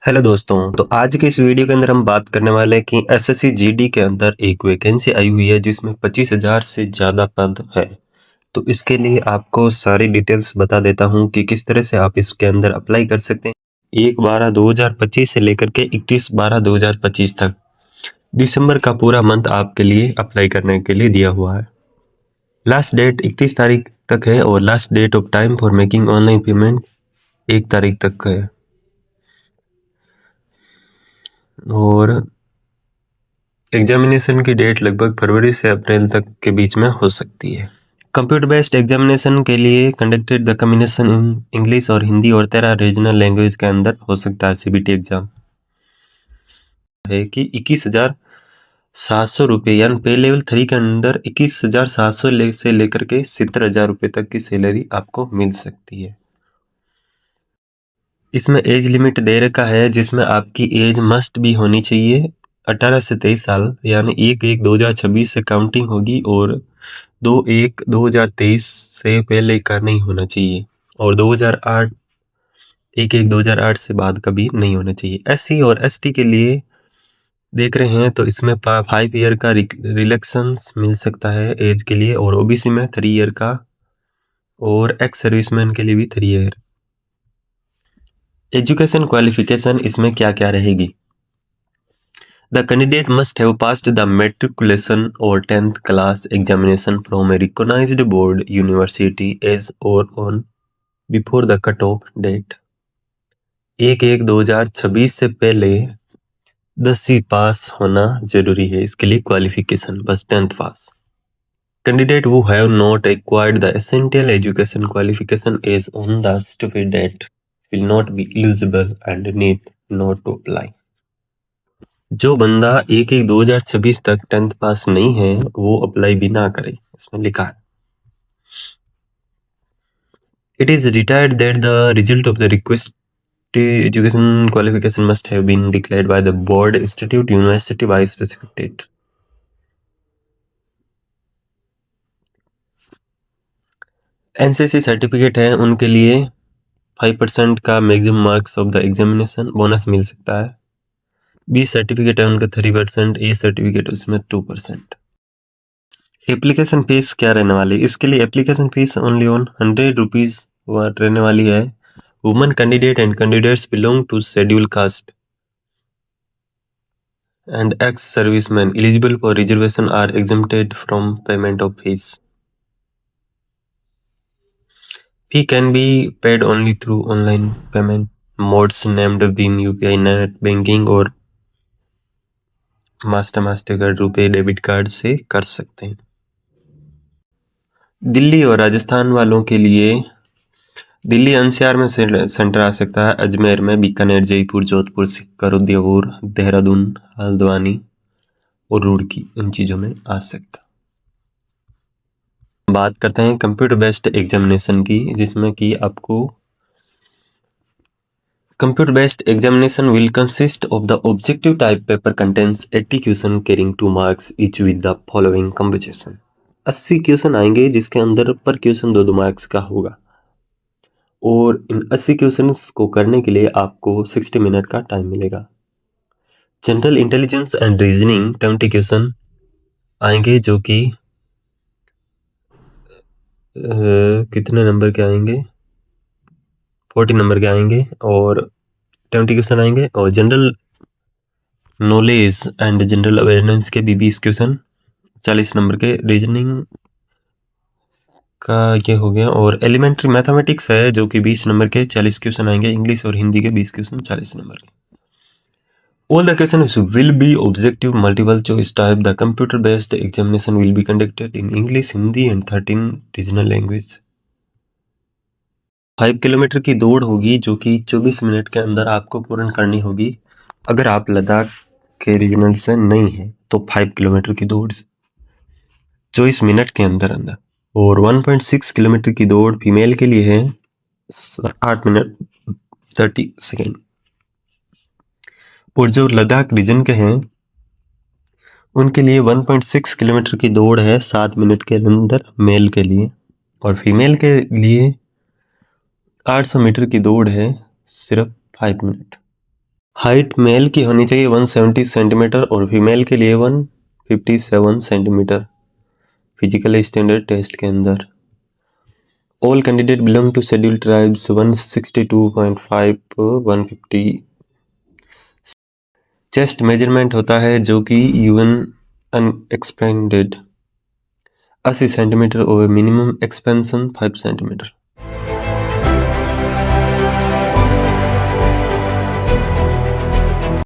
Hello दोस्तों, तो आज के इस वीडियो के अंदर हम बात करने वाले हैं कि एसएससी जीडी के अंदर एक वैकेंसी आई हुई है जिसमें 25,000 से ज़्यादा पद है। तो इसके लिए आपको सारी डिटेल्स बता देता हूं कि किस तरह से आप इसके अंदर अप्लाई कर सकते हैं। 1/12/2025 से लेकर के 31/12/2025 तक दिसंबर का पूरा मंथ आपके लिए अप्लाई करने के लिए दिया हुआ है। लास्ट डेट 31 तारीख तक है और last date of time for making online payment 1 तारीख तक है। और एग्जामिनेशन की डेट लगभग फरवरी से अप्रैल तक के बीच में हो सकती है। कंप्यूटर बेस्ड एग्जामिनेशन के लिए conducted the combination in English और हिंदी और 13 रीजनल लैंग्वेज के अंदर हो सकता है। सीबीटी एग्जाम है कि 21,700 रुपये यानी पे लेवल 3 के अंदर 21,700 से लेकर के 70,000 रुपये तक की सैलरी आपको मिल सकती है। इसमें एज लिमिट दे रखा है जिसमें आपकी एज मस्ट भी होनी चाहिए 18 से 23 साल, यानी 1/1/2026 से काउंटिंग होगी और 2/1/2023 से पहले का नहीं होना चाहिए और 2008 1/1/2008 से बाद का भी नहीं होना चाहिए। एससी और एसटी के लिए देख रहे हैं तो इसमें 5 ईयर का रिलैक्सेंस मिल सकता है एज के लिए, और ओबीसी में 3 ईयर का, और एक्स सर्विसमैन के लिए भी 3 ईयर। एजुकेशन क्वालिफिकेशन इसमें क्या क्या रहेगी? The candidate must have passed the matriculation or 10th class examination from a recognized board university as or on before the cutoff date। 1/1/2026 से पहले 10वीं पास होना जरूरी है। इसके लिए क्वालिफिकेशन बस 10th pass. Candidate who have not acquired the essential education qualification as on the stipulated date will not be eligible and need not to apply। जो बंदा 1/1/2026 तक 10th पास नहीं है वो अप्लाई भी ना करे, इसमें लिखा है। It is required that the result of the requisite education qualification must have been declared by the board institute university by specific date. NCC certificate है उनके लिए 5% का maximum marks of the examination bonus मिल सकता है। B certificate है उनका 3%, A certificate उसमें 2%। एप्लीकेशन फीस क्या रहने वाली? इसके लिए application fees only on 100 rupees रहने वाली है। Woman candidate and candidates belong to schedule caste and ex serviceman eligible for reservation are exempted from payment of fees. Fee can be paid only through online payment modes named BHIM UPI, net banking और MasterCard, RuPay debit card से कर सकते हैं। दिल्ली और राजस्थान वालों के लिए Delhi NCR में सेंटर आ सकता है, अजमेर में, बीकानेर, जयपुर, जोधपुर, सीकर, उदयपुर, देहरादून, हल्द्वानी और रुड़की, इन चीज़ों में आ सकता। बात करते हैं कंप्यूटर बेस्ड एग्जामिनेशन की, जिसमें कि आपको computer based examination will consist of the objective type paper contents 80 question carrying 2 marks each with the following combination. 80 question आएंगे जिसके अंदर पर क्वेश्चन 2 मार्क्स का होगा, और इन 80 क्वेश्चंस को करने के लिए आपको 60 मिनट का टाइम मिलेगा। General intelligence and reasoning 20 question आएंगे जो कि कितने नंबर के आएंगे? 40 नंबर के आएंगे, और 20 क्वेश्चन आएंगे। और general knowledge and general awareness के भी 20 क्वेश्चन 40 नंबर के, रीजनिंग का ये हो गया। और एलिमेंट्री मैथमेटिक्स है जो कि 20 नंबर के 40 क्वेश्चन आएंगे, इंग्लिश और हिंदी के 20 क्वेश्चन 40 नंबर के। All the questions will be objective multiple choice type. The computer based examination will be conducted in English, Hindi and 13 regional language। 5 kilometre की दौड़ होगी जो कि 24 मिनट के अंदर आपको पूर्ण करनी होगी। अगर आप लद्दाख के रीजनल से नहीं है तो 5 किलोमीटर की दौड़ 24 मिनट के अंदर अंदर। और 1.6 किलोमीटर की दौड़ फीमेल के लिए है 8 मिनट 30 सेकेंड। और जो लद्दाख रीजन के हैं उनके लिए 1.6 किलोमीटर की दौड़ है 7 मिनट के अंदर मेल के लिए, और फीमेल के लिए 800 मीटर की दौड़ है सिर्फ 5 मिनट। हाइट मेल की होनी चाहिए 170 सेंटीमीटर और फीमेल के लिए 157 सेंटीमीटर फिजिकल स्टैंडर्ड टेस्ट के अंदर। All candidate belong to scheduled tribes 162.5 150। Chest measurement होता है जो कि यूएन अनएक्सपेंडेड 80 सेंटीमीटर और मिनिमम एक्सपेंशन 5 सेंटीमीटर।